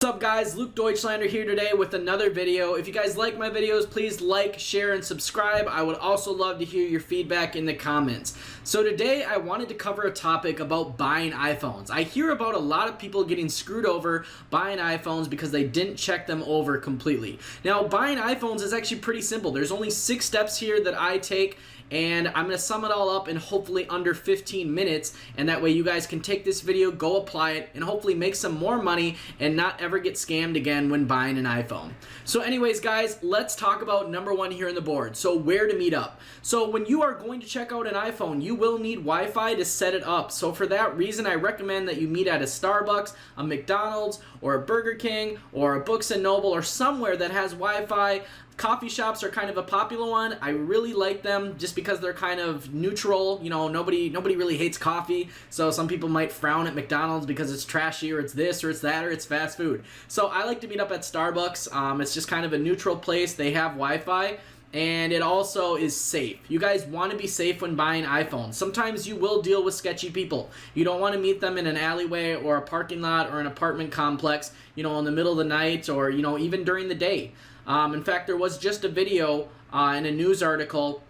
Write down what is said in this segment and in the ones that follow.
What's up guys, Luke Deutschlander here today with another video. If you guys like my videos, please like, share, and subscribe. I would also love to hear your feedback in the comments. So today I wanted to cover a topic about buying iPhones. I hear about a lot of people getting screwed over buying iPhones because they didn't check them over completely. Now buying iPhones is actually pretty simple. There's only 6 steps here that I take, and I'm going to sum it all up in hopefully under 15 minutes, and that way you guys can take this video, go apply it, and hopefully make some more money and not ever get scammed again when buying an iPhone. So anyways guys, let's talk about number 1 here on the board. So where to meet up. So when you are going to check out an iPhone, you will need Wi-Fi to set it up. So for that reason, I recommend that you meet at a Starbucks, a McDonald's, or a Burger King, or a Books and Noble, or somewhere that has Wi-Fi. Coffee shops are kind of a popular one. I really like them just because they're kind of neutral. You know, nobody really hates coffee. So some people might frown at McDonald's because it's trashy, or it's this, or it's that, or it's fast food. So I like to meet up at Starbucks. It's just kind of a neutral place. They have Wi-Fi. And it also is safe. You guys want to be safe when buying iPhones. Sometimes you will deal with sketchy people. You don't want to meet them in an alleyway or a parking lot or an apartment complex, you know, in the middle of the night, or, you know, even during the day. In fact, there was just a video in a news article,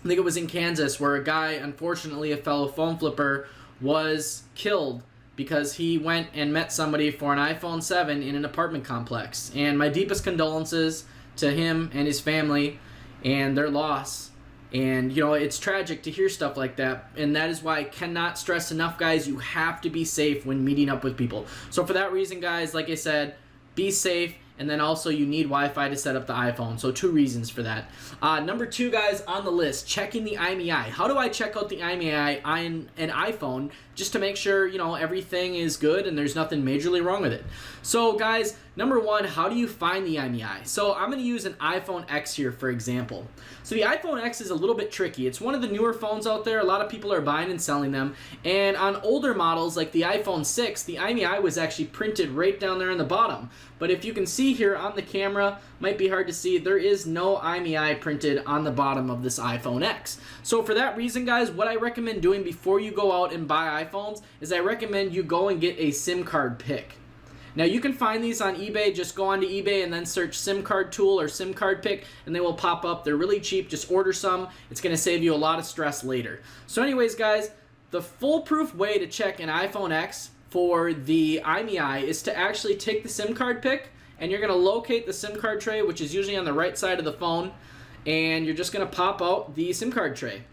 I think it was in Kansas, where a guy, unfortunately a fellow phone flipper, was killed because he went and met somebody for an iPhone 7 in an apartment complex. And my deepest condolences to him and his family and their loss. And you know, it's tragic to hear stuff like that, and that is why I cannot stress enough, guys, you have to be safe when meeting up with people. So for that reason, guys, like I said, be safe. And then also you need Wi-Fi to set up the iPhone. So 2 reasons for that. Number 2, guys, on the list, checking the IMEI. How do I check out the IMEI on an iPhone just to make sure, you know, everything is good and there's nothing majorly wrong with it? So guys, number 1, how do you find the IMEI? So I'm going to use an iPhone X here, for example. So the iPhone X is a little bit tricky. It's one of the newer phones out there. A lot of people are buying and selling them. And on older models like the iPhone 6, the IMEI was actually printed right down there in the bottom. But if you can see here on the camera, might be hard to see, there is no IMEI printed on the bottom of this iPhone X. So for that reason, guys, what I recommend doing before you go out and buy iPhones is I recommend you go and get a SIM card pick. Now you can find these on eBay. Just go onto eBay and then search SIM card tool or SIM card pick, and they will pop up. They're really cheap. Just order some. It's going to save you a lot of stress later. So anyways, guys, the foolproof way to check an iPhone X for the IMEI is to actually take the SIM card pick, and you're going to locate the SIM card tray, which is usually on the right side of the phone, and you're just going to pop out the SIM card tray.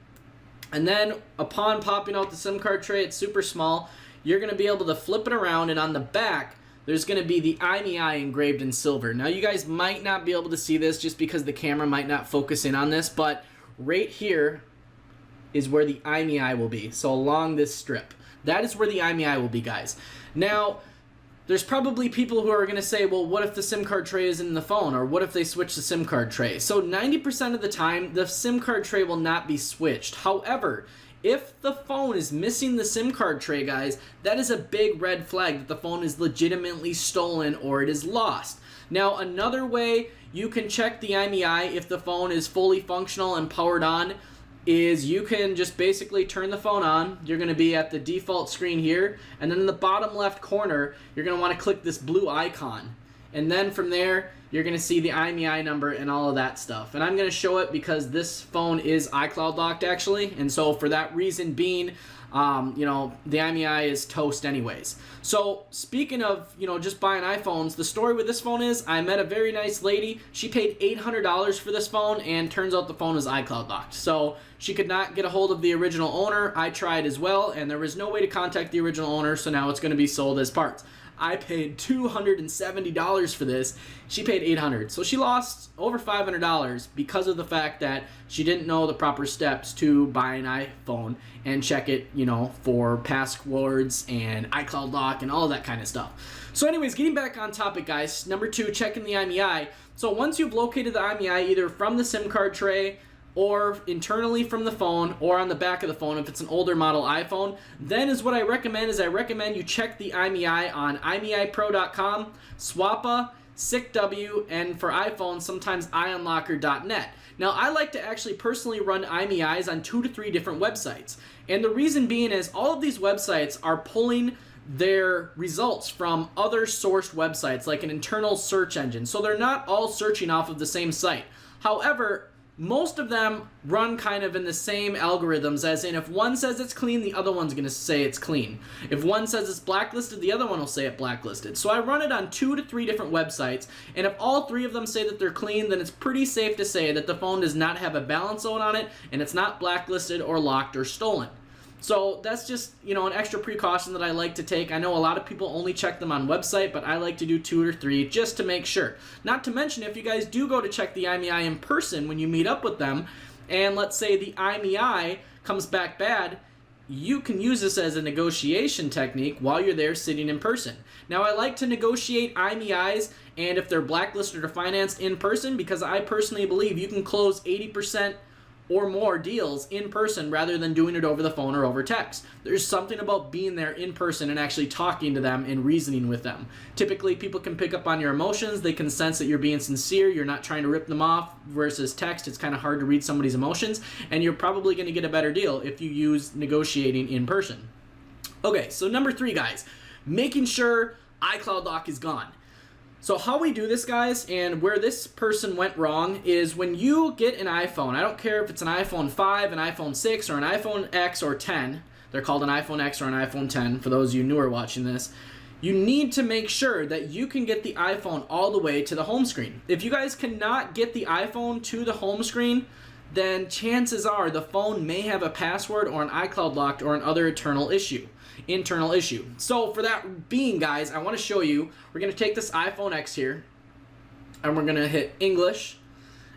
And then upon popping out the SIM card tray, it's super small, you're going to be able to flip it around, and on the back there's going to be the IMEI engraved in silver. Now you guys might not be able to see this just because the camera might not focus in on this, but right here is where the IMEI will be. So along this strip, that is where the IMEI will be, guys. Now, there's probably people who are going to say, well, what if the SIM card tray is in the phone? Or what if they switch the SIM card tray? So 90% of the time, the SIM card tray will not be switched. However, if the phone is missing the SIM card tray, guys, that is a big red flag that the phone is legitimately stolen or it is lost. Now, another way you can check the IMEI if the phone is fully functional and powered on is you can just basically turn the phone on. You're going to be at the default screen here, and then in the bottom left corner, you're going to want to click this blue icon. And then from there, you're going to see the IMEI number and all of that stuff. And I'm going to show it because this phone is iCloud locked actually, and so for that reason being, you know, the IMEI is toast anyways. So speaking of, you know, just buying iPhones, the story with this phone is I met a very nice lady. She paid $800 for this phone, and turns out the phone was iCloud locked. So she could not get a hold of the original owner. I tried as well, and there was no way to contact the original owner, so now it's going to be sold as parts. I paid $270 for this. She paid $800. So she lost over $500 because of the fact that she didn't know the proper steps to buy an iPhone and check it, you know, for passwords and iCloud lock and all that kind of stuff. So anyways, getting back on topic, guys, number 2, checking the IMEI. So once you've located the IMEI either from the SIM card tray or internally from the phone or on the back of the phone if it's an older model iPhone, then is what I recommend is I recommend you check the IMEI on IMEIPro.com, Swappa, SickW, and for iPhone, sometimes iUnlocker.net. Now, I like to actually personally run IMEIs on 2 to 3 different websites. And the reason being is all of these websites are pulling their results from other sourced websites, like an internal search engine. So they're not all searching off of the same site. However, most of them run kind of in the same algorithms, as in if one says it's clean, the other one's going to say it's clean. If one says it's blacklisted, the other one will say it blacklisted. So I run it on 2 to 3 different websites, and if all 3 of them say that they're clean, then it's pretty safe to say that the phone does not have a balance zone on it, and it's not blacklisted or locked or stolen. So that's just, an extra precaution that I like to take. I know a lot of people only check them on website, but I like to do 2 or 3 just to make sure. Not to mention, if you guys do go to check the IMEI in person when you meet up with them, and let's say the IMEI comes back bad, you can use this as a negotiation technique while you're there sitting in person. Now, I like to negotiate IMEIs, and if they're blacklisted or financed, in person, because I personally believe you can close 80% or more deals in person rather than doing it over the phone or over text. There's something about being there in person and actually talking to them and reasoning with them. Typically, people can pick up on your emotions. They can sense that you're being sincere. You're not trying to rip them off, versus text. It's kind of hard to read somebody's emotions, and you're probably going to get a better deal if you use negotiating in person. Okay, so number 3, guys, making sure iCloud lock is gone. So how we do this, guys, and where this person went wrong, is when you get an iPhone, I don't care if it's an iPhone 5, an iPhone 6, or an iPhone X or 10, they're called an iPhone X or an iPhone 10 for those of you newer watching this, you need to make sure that you can get the iPhone all the way to the home screen. If you guys cannot get the iPhone to the home screen, then chances are the phone may have a password or an iCloud locked or an other internal issue. So for that being, guys, I want to show you, we're going to take this iPhone X here, and we're going to hit English,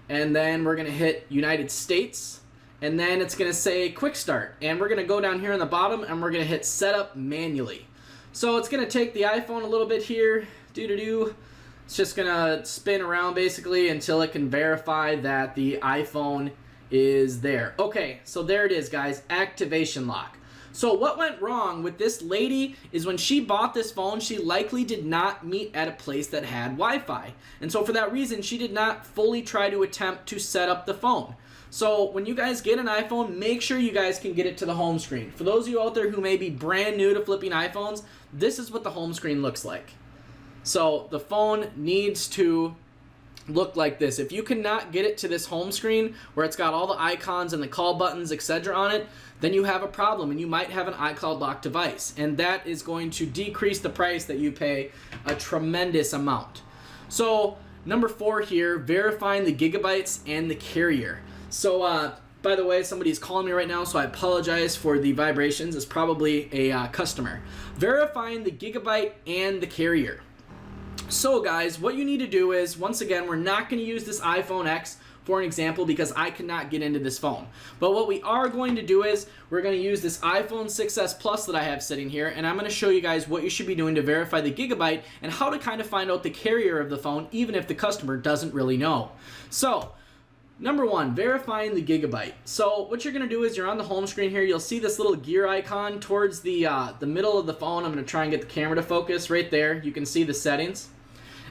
and then we're going to hit United States, and then it's going to say Quick Start, and we're going to go down here on the bottom, and we're going to hit Setup Manually. So it's going to take the iPhone a little bit here, It's just going to spin around basically until it can verify that the iPhone is there. Okay, so there it is, guys, activation lock. So what went wrong with this lady is when she bought this phone, she likely did not meet at a place that had Wi-Fi. And so for that reason, she did not fully try to attempt to set up the phone. So when you guys get an iPhone, make sure you guys can get it to the home screen. For those of you out there who may be brand new to flipping iPhones, this is what the home screen looks like. So the phone needs to look like this. If you cannot get it to this home screen where it's got all the icons and the call buttons, etc. on it, then you have a problem, and you might have an iCloud locked device, and that is going to decrease the price that you pay a tremendous amount. So number 4 here, verifying the gigabytes and the carrier. So by the way, somebody's calling me right now, so I apologize for the vibrations. It's probably a customer. Verifying the gigabyte and the carrier. So guys, what you need to do is, once again, we're not going to use this iPhone X for an example because I cannot get into this phone. But what we are going to do is we're going to use this iPhone 6s Plus that I have sitting here, and I'm going to show you guys what you should be doing to verify the gigabyte and how to kind of find out the carrier of the phone even if the customer doesn't really know. So number 1, verifying the gigabyte. So what you're going to do is you're on the home screen here. You'll see this little gear icon towards the middle of the phone. I'm going to try and get the camera to focus right there. You can see the settings.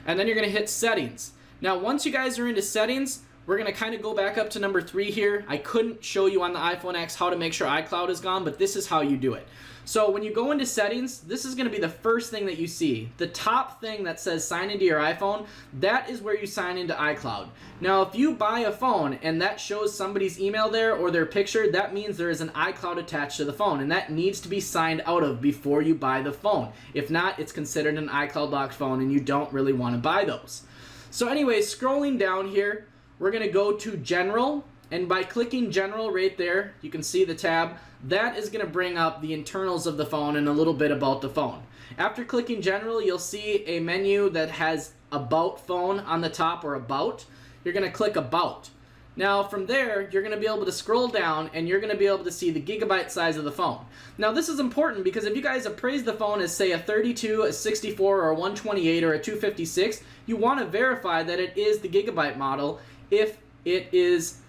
And then you're going to hit settings. Now once you guys are into settings, we're going to kind of go back up to number 3 here. I couldn't show you on the iPhone X how to make sure iCloud is gone, but this is how you do it. So when you go into settings, this is going to be the first thing that you see. The top thing that says sign into your iPhone, that is where you sign into iCloud. Now if you buy a phone and that shows somebody's email there or their picture, that means there is an iCloud attached to the phone, and that needs to be signed out of before you buy the phone. If not, it's considered an iCloud locked phone and you don't really want to buy those. So anyway, scrolling down here, we're going to go to General, and by clicking General right there, you can see the tab. That is going to bring up the internals of the phone and a little bit about the phone. After clicking General, you'll see a menu that has About Phone on the top, or About. You're going to click About. Now from there, you're going to be able to scroll down and you're going to be able to see the gigabyte size of the phone. Now this is important because if you guys appraise the phone as say a 32, a 64, or a 128, or a 256, you want to verify that it is the gigabyte model if it is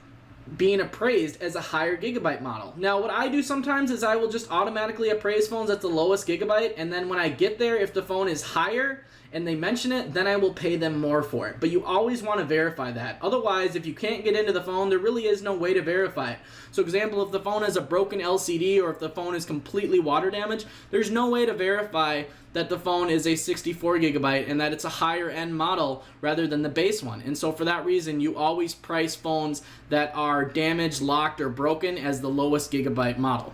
being appraised as a higher gigabyte model. Now what I do sometimes is I will just automatically appraise phones at the lowest gigabyte, and then when I get there, if the phone is higher and they mention it, then I will pay them more for it. But you always want to verify that. Otherwise, if you can't get into the phone, there really is no way to verify it. So example, if the phone has a broken LCD or if the phone is completely water damaged, there's no way to verify that the phone is a 64 gigabyte and that it's a higher end model rather than the base one. And so for that reason, you always price phones that are damaged, locked, or broken as the lowest gigabyte model.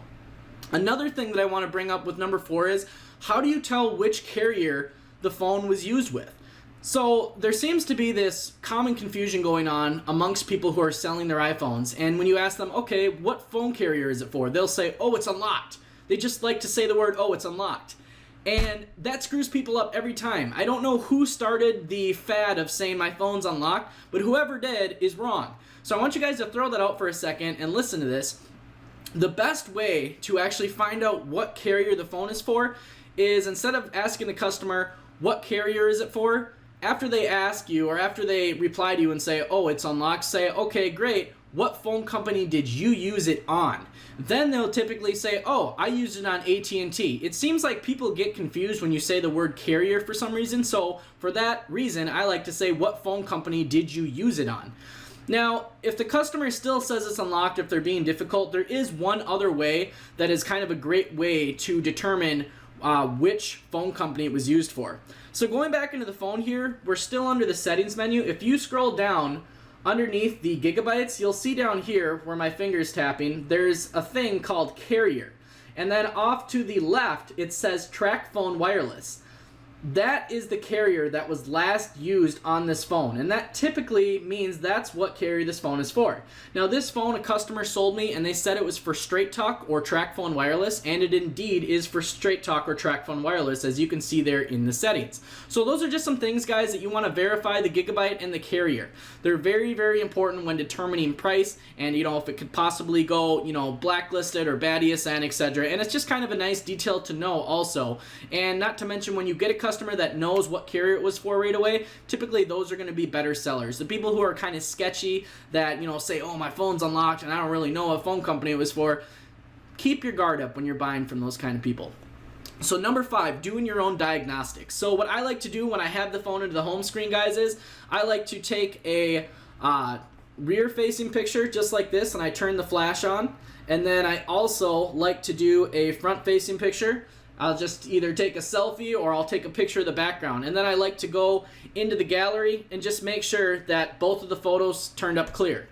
Another thing that I want to bring up with number 4 is, how do you tell which carrier the phone was used with? So there seems to be this common confusion going on amongst people who are selling their iPhones. And when you ask them, okay, what phone carrier is it for? They'll say, oh, it's unlocked. They just like to say the word, oh, it's unlocked. And that screws people up every time. I don't know who started the fad of saying my phone's unlocked, but whoever did is wrong. So I want you guys to throw that out for a second and listen to this. The best way to actually find out what carrier the phone is for is, instead of asking the customer, what carrier is it for? After they ask you, or after they reply to you and say, oh, it's unlocked, say, okay, great. What phone company did you use it on? Then they'll typically say, oh, I used it on AT&T. It seems like people get confused when you say the word carrier for some reason. So for that reason, I like to say, what phone company did you use it on? Now, if the customer still says it's unlocked, if they're being difficult, there is one other way that is kind of a great way to determine which phone company it was used for. So going back into the phone here, we're still under the settings menu. If you scroll down underneath the gigabytes, you'll see down here where my finger's tapping, there's a thing called carrier. And then off to the left, it says track phone wireless. That is the carrier that was last used on this phone, and that typically means that's what carrier this phone is for. Now this phone a customer sold me and they said it was for Straight Talk or track phone wireless, and it indeed is for Straight Talk or track phone wireless, as you can see there in the settings. So those are just some things, guys, that you want to verify: the gigabyte and the carrier. They're very, very important when determining price, and if it could possibly go blacklisted or bad ESN, etc. And it's just kind of a nice detail to know also. And not to mention, when you get a customer that knows what carrier it was for right away, typically those are going to be better sellers. The people who are kind of sketchy that say, oh, my phone's unlocked and I don't really know what phone company it was for, keep your guard up when you're buying from those kind of people. So number 5, doing your own diagnostics. So what I like to do when I have the phone into the home screen, guys, is I like to take a rear facing picture just like this, and I turn the flash on, and then I also like to do a front facing picture. I'll just either take a selfie or I'll take a picture of the background. And then I like to go into the gallery and just make sure that both of the photos turned up clear.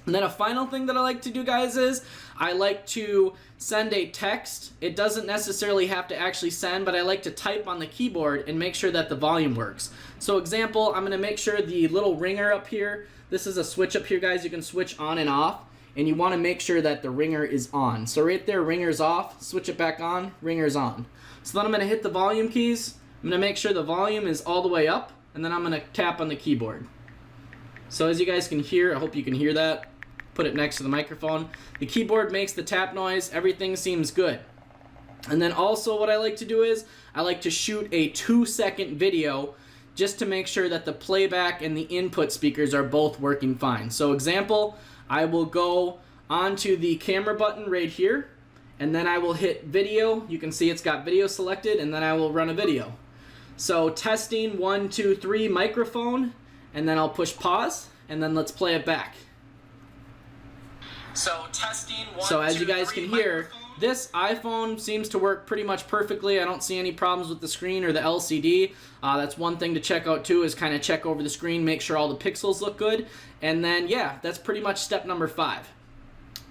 And then a final thing that I like to do, guys, is I like to send a text. It doesn't necessarily have to actually send, but I like to type on the keyboard and make sure that the volume works. So example, I'm going to make sure the little ringer up here, this is a switch up here, guys, you can switch on and off. And you want to make sure that the ringer is on. So right there, ringer's off, switch it back on, ringer's on. So then I'm going to hit the volume keys. I'm going to make sure the volume is all the way up, and then I'm going to tap on the keyboard. So as you guys can hear, I hope you can hear that. Put it next to the microphone. The keyboard makes the tap noise. Everything seems good. And then also what I like to do is I like to shoot a 2-second video just to make sure that the playback and the input speakers are both working fine. So example, I will go onto the camera button right here, and then I will hit video. You can see it's got video selected, and then I will run a video. So testing 1, 2, 3 microphone, and then I'll push pause, and then let's play it back. So testing 1, so as you guys can hear, this iPhone seems to work pretty much perfectly. I don't see any problems with the screen or the LCD. That's one thing to check out too, is kind of check over the screen, make sure all the pixels look good. And then yeah, that's pretty much step number 5.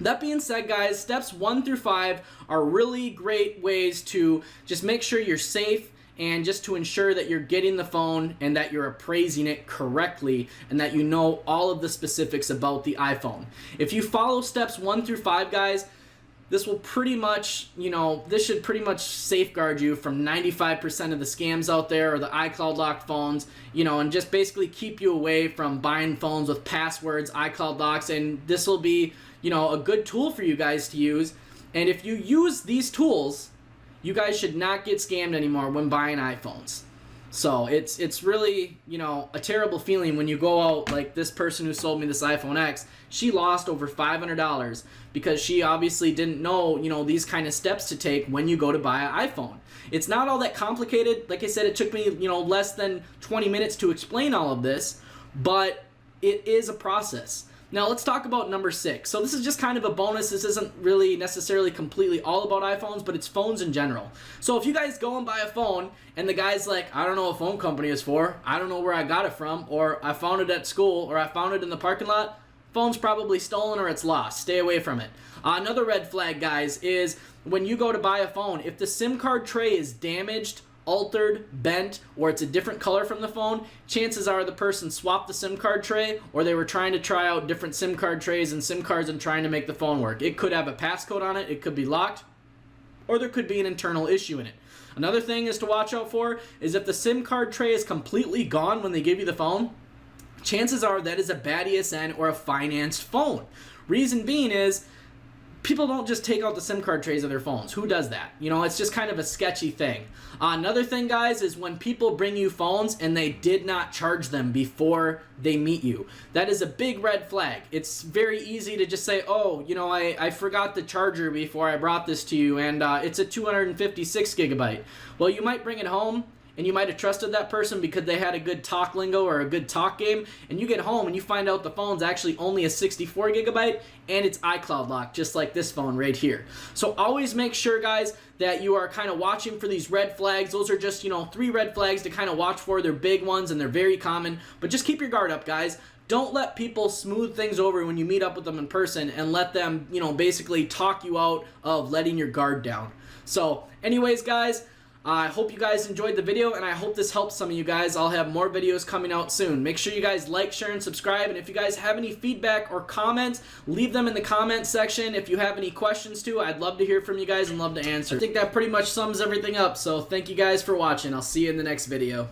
That being said, guys, steps 1 through 5 are really great ways to just make sure you're safe, and just to ensure that you're getting the phone and that you're appraising it correctly and that you know all of the specifics about the iPhone. If you follow steps 1 through 5, guys, this will pretty much, this should pretty much safeguard you from 95% of the scams out there, or the iCloud locked phones, and just basically keep you away from buying phones with passwords, iCloud locks, and this will be, a good tool for you guys to use. And if you use these tools, you guys should not get scammed anymore when buying iPhones. So it's really, you know, a terrible feeling when you go out, like this person who sold me this iPhone X, she lost over $500 because she obviously didn't know, you know, these kind of steps to take when you go to buy an iPhone. It's not all that complicated. Like I said, it took me, you know, less than 20 minutes to explain all of this, but it is a process. Now let's talk about number 6. So this is just kind of a bonus. This isn't really necessarily completely all about iPhones, but it's phones in general. So if you guys go and buy a phone and the guy's like, I don't know what phone company it's for, I don't know where I got it from, or I found it at school, or I found it in the parking lot, phone's probably stolen or it's lost. Stay away from it. Another red flag, guys, is when you go to buy a phone, if the SIM card tray is damaged, altered, bent, or it's a different color from the phone, chances are the person swapped the SIM card tray, or they were trying to try out different SIM card trays and SIM cards and trying to make the phone work. It could have a passcode on it, it could be locked, or there could be an internal issue in it. Another thing is to watch out for is if the SIM card tray is completely gone when they give you the phone, chances are that is a bad ESN or a financed phone. Reason being is people don't just take out the SIM card trays of their phones. Who does that? You know, it's just kind of a sketchy thing. Another thing, guys, is when people bring you phones and they did not charge them before they meet you. That is a big red flag. It's very easy to just say, oh, you know, I forgot the charger before I brought this to you, and it's a 256 gigabyte. Well, you might bring it home, and you might have trusted that person because they had a good talk lingo or a good talk game, and you get home and you find out the phone's actually only a 64 gigabyte and it's iCloud locked, just like this phone right here. So always make sure, guys, that you are kind of watching for these red flags. Those are just, you know, 3 red flags to kind of watch for. They're big ones and they're very common, but just keep your guard up, guys. Don't let people smooth things over when you meet up with them in person and let them, you know, basically talk you out of letting your guard down. So anyways, guys, I hope you guys enjoyed the video, and I hope this helps some of you guys. I'll have more videos coming out soon. Make sure you guys like, share, and subscribe. And if you guys have any feedback or comments, leave them in the comment section. If you have any questions too, I'd love to hear from you guys and love to answer. I think that pretty much sums everything up. So thank you guys for watching. I'll see you in the next video.